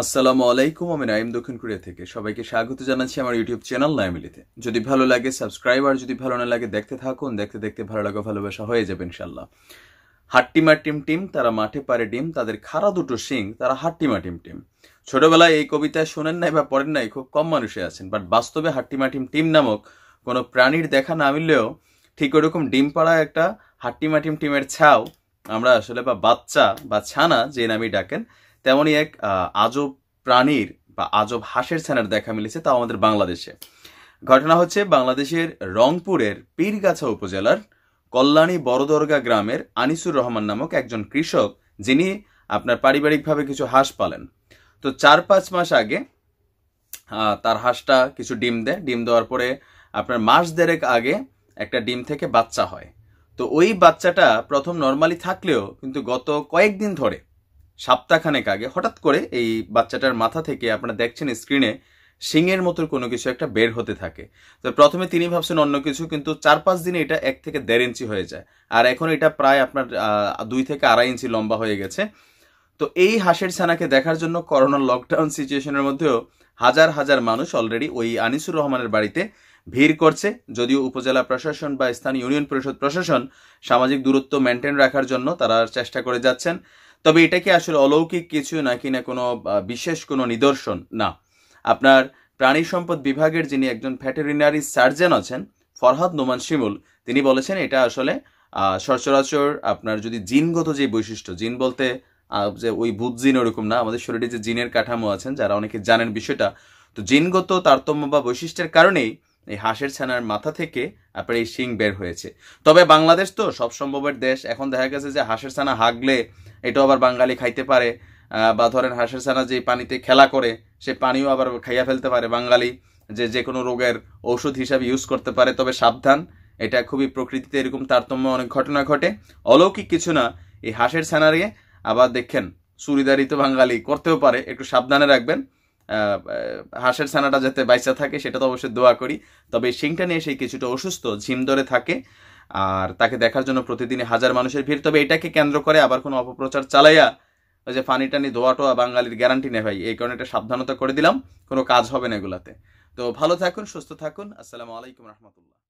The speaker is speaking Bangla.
আসসালামু আলাইকুম, আমি নাইম দক্ষিণ কোরিয়া থেকে সবাইকে স্বাগত জানাচ্ছি আমার ইউটিউব চ্যানেল নাইমিলিতে। যদি ভালো লাগে সাবস্ক্রাইব, আর যদি ভালো না লাগে দেখতে থাকুন, দেখতে দেখতে ভালো লাগা ভালোবাসা হয়ে যাবে ইনশাল্লাহ। হাট্টিমা টিম টিম তারা মাঠে পারে ডিম, তাদের খাড়া দুটো শিং তারা হাট্টিমা টিম টিম। ছোটবেলায় এই কবিতা শোনেন নাই বা পড়েন নাই খুব কম মানুষই আছেন, বাট বাস্তবে হাট্টিমা টিম টিম নামক কোনো প্রাণীর দেখা না মিললেও ঠিক ওরকম ডিম পাড়া একটা হাট্টিমা টিম টিমের ছাও আমরা আসলে, বা বাচ্চা বা ছানা যে নামই ডাকেন, তেমনই এক আজব প্রাণীর বা আজব হাঁসের ছানার দেখা মিলেছে, তাও আমাদের বাংলাদেশে। ঘটনা হচ্ছে বাংলাদেশের রংপুরের পীরগাছা উপজেলার কল্যাণী বড়দরগা গ্রামের আনিসুর রহমান নামক একজন কৃষক, যিনি আপনার পারিবারিকভাবে কিছু হাঁস পালেন। তো 4-5 মাস আগে তার হাঁসটা কিছু ডিম দেয়। ডিম দেওয়ার পরে আপনার মাস দেড়েক আগে একটা ডিম থেকে বাচ্চা হয়। তো ওই বাচ্চাটা প্রথম নর্মালি থাকলেও কিন্তু গত কয়েকদিন ধরে, সপ্তাহখানেক আগে হঠাৎ করে এই বাচ্চাটার মাথা থেকে আপনারা দেখছেন স্ক্রিনে শিংয়ের মতো কোনো কিছু একটা বের হতে থাকে। তো প্রথমে তিনি ভাবছেন অন্য কিছু, কিন্তু 4-5 দিনে এটা 1 থেকে 1.5 ইঞ্চি হয়ে যায়, আর এখন এটা প্রায় আপনার 2 থেকে 2.5 ইঞ্চি লম্বা হয়ে গেছে। তো এই হাঁসের ছানাকে দেখার জন্য করোনার লকডাউন সিচুয়েশনের মধ্যেও হাজার হাজার মানুষ অলরেডি ওই আনিসুর রহমানের বাড়িতে ভিড় করছে। যদিও উপজেলা প্রশাসন বা স্থানীয় ইউনিয়ন পরিষদ প্রশাসন সামাজিক দূরত্ব মেনটেন রাখার জন্য তারা চেষ্টা করে যাচ্ছেন, তবে এটা কি আসলে অলৌকিক কিছু নাকি না কোনো বিশেষ কোনো নিদর্শন? না, আপনার প্রাণী সম্পদ বিভাগের যিনি একজন ভেটেরিনারি সার্জন আছেন ফরহাদ নোমান শিমুল, তিনি বলেছেন এটা আসলে সচরাচর আপনার যদি জিনগত যে বৈশিষ্ট্য, জিন বলতে যে ওই ভূত জিন ওরকম না, আমাদের শরীরে যে জিনের কাঠামো আছেন যারা অনেকে জানেন বিষয়টা, তো জিনগত তারতম্য বা বৈশিষ্ট্যের কারণেই এই হাঁসের ছানার মাথা থেকে আপনার এই শিং বের হয়েছে। তবে বাংলাদেশ তো সব সম্ভবের দেশ, এখন দেখা গেছে যে হাঁসের ছানা হাগলে এটাও আবার বাঙালি খাইতে পারে, বা ধরেন হাঁসের ছানা যে পানিতে খেলা করে সে পানিও আবার খাইয়া ফেলতে পারে বাঙালি, যে কোনো রোগের ঔষধ হিসাবে ইউজ করতে পারে। তবে সাবধান, এটা খুবই প্রকৃতিতে এরকম তারতম্য অনেক ঘটনা ঘটে, অলৌকিক কিছু না। এই হাঁসের ছানারে আবার দেখেন চুরিদারি তো বাঙালি করতেও পারে, একটু সাবধানে রাখবেন। হাঁসের ছানাটা যাতে বাইচা থাকে সেটা তো অবশ্যই দোয়া করি। তবে এই শিংটা নিয়ে সেই কিছুটা অসুস্থ, ঝিম ধরে থাকে, আর তাকে দেখার জন্য প্রতিদিনই হাজার মানুষের ভিড়। তবে এটাকে কেন্দ্র করে আবার কোনো অপপ্রচার চালাইয়া ওই যে ফানি টানি ধোয়া টোয়া বাঙালির গ্যারান্টি নেই ভাই, এই কারণে একটা সাবধানতা করে দিলাম, কোনো কাজ হবে না এগুলাতে। তো ভালো থাকুন, সুস্থ থাকুন, আসসালামু আলাইকুম রহমতুল্লাহ।